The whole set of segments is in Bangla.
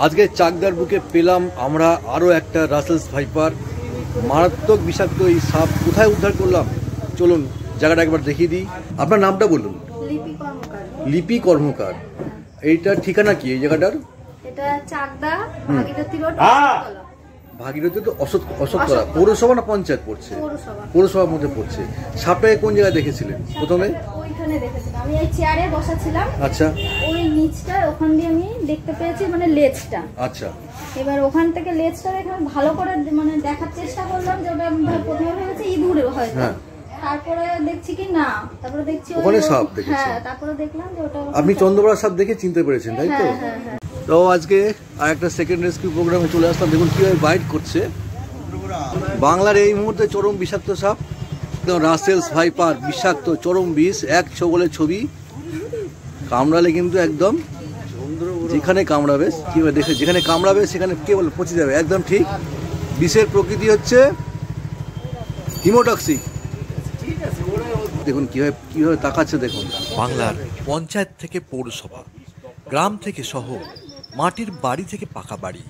আজকে চাকদার বুকে পেলাম আমরা আরও একটা রাসেলস ভাইপার। মারাত্মক বিষাক্ত এই সাপ কোথায় উদ্ধার করলাম, চলুন জায়গাটা একবার দেখিয়ে দিই। আপনার নামটা বলুন। লিপি কর্মকার। এইটার ঠিকানা কি এই জায়গাটার? এটা চাকদা ভাগীরথী রোড। ভাগীরথী তো অশোকতলা পৌরসভা না পঞ্চায়েত পড়ছে? পৌরসভার মধ্যে পড়ছে। সাপে কোন জায়গায় দেখেছিলেন প্রথমে? ওইখানে দেখেছিলাম, আমি এই চেয়ারে বসা ছিলাম। আচ্ছা। ওই নিচটা ওখান দিয়ে আমি দেখতে পেয়েছি, মানে লেজটা। আচ্ছা। এবার ওখান থেকে লেজটা দেখে ভালো করে মানে দেখার চেষ্টা করলাম যে ওটা প্রথমে ভেবেছি ইঁদুর হয়তো, তারপরে দেখছি কি না, তারপরে দেখছি ওখানে সাপ দেখেছি। হ্যাঁ, তারপরে দেখলাম যে ওটা। আপনি চন্দ্রবড়া সাপ দেখে চিনতে পেরেছেন, তাই তো? তো আজকে আর একটা সেকেন্ড রেস্কিউ প্রোগ্রামে চলে আসলাম। দেখুন কিভাবে বাইট করছে। বাংলার এই মুহূর্তে চরম বিষাক্ত সাপ, একদম রাসেলস ভাইপার, বিষাক্ত চরম বিষ। এক ছবলে ছবি, কামড়ালে কিন্তু একদম যেখানে কামড়াবে কিভাবে দেখে, যেখানে কামড়াবে সেখানে কেবল পচে যাবে, একদম ঠিক। বিষের প্রকৃতি হচ্ছে হিমোটক্সিক। দেখুন কিভাবে তাকাচ্ছে, দেখুন। বাংলার পঞ্চায়েত থেকে পৌরসভা, গ্রাম থেকে শহর, মাটির বাড়ি থেকে পাকা বাড়ি,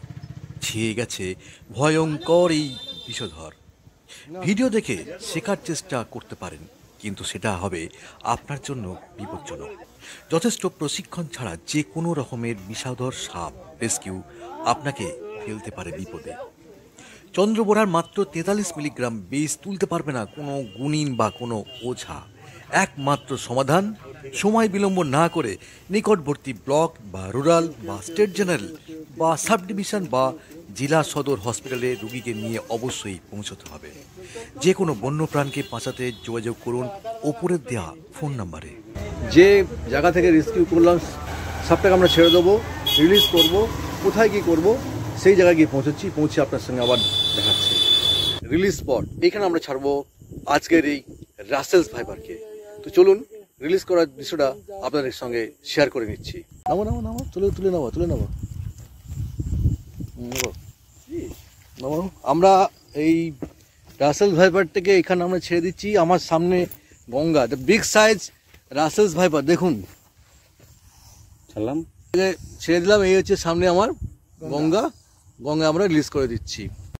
ছেয়ে গেছে ভয়ঙ্কর এই বিষধর। ভিডিও দেখে শেখার চেষ্টা করতে পারেন, কিন্তু সেটা হবে আপনার জন্য বিপজ্জনক। যথেষ্ট প্রশিক্ষণ ছাড়া যে কোনো রকমের বিষধর সাপ রেস্কিউ আপনাকে ফেলতে পারে বিপদে। চন্দ্রবোড়ার মাত্র 43 মিলিগ্রাম বিষ তুলতে পারবে না কোনো গুণিন বা কোনো ওঝা। একমাত্র সমাধান, সময় বিলম্ব না করে নিকটবর্তী ব্লক বা রুরাল বা স্টেট জেনারেল বা সাব ডিভিশন বা জেলা সদর হসপিটালে রোগীকে নিয়ে অবশ্যই পৌঁছতে হবে। যে কোনো বন্যপ্রাণকে বাঁচাতে যোগাযোগ করুন ওপরের দেওয়া ফোন নাম্বারে। যে জায়গা থেকে রেস্কিউ করলাম সাপটাকে আমরা ছেড়ে দেবো, রিলিজ করব। কোথায় কি করব সেই জায়গায় গিয়ে পৌঁছে আপনার সঙ্গে আবার দেখাচ্ছি। রিলিজ স্পট, এখানে আমরা ছাড়বো আজকের এই রাসেলস ভাইপারকে। তো চলুন রিলিজ করার দৃশ্যটা আপনাদের সঙ্গে শেয়ার করে নিচ্ছি। নামো, তুলে নেবো। আমরা এই রাসেলস ভাইপারটাকে এখানে আমরা ছেড়ে দিচ্ছি। আমার সামনে Ganga, the big size Russell's viper. দেখুন ছেড়ে দিলাম। এই হচ্ছে সামনে আমার গঙ্গা আমরা রিলিজ করে দিচ্ছি।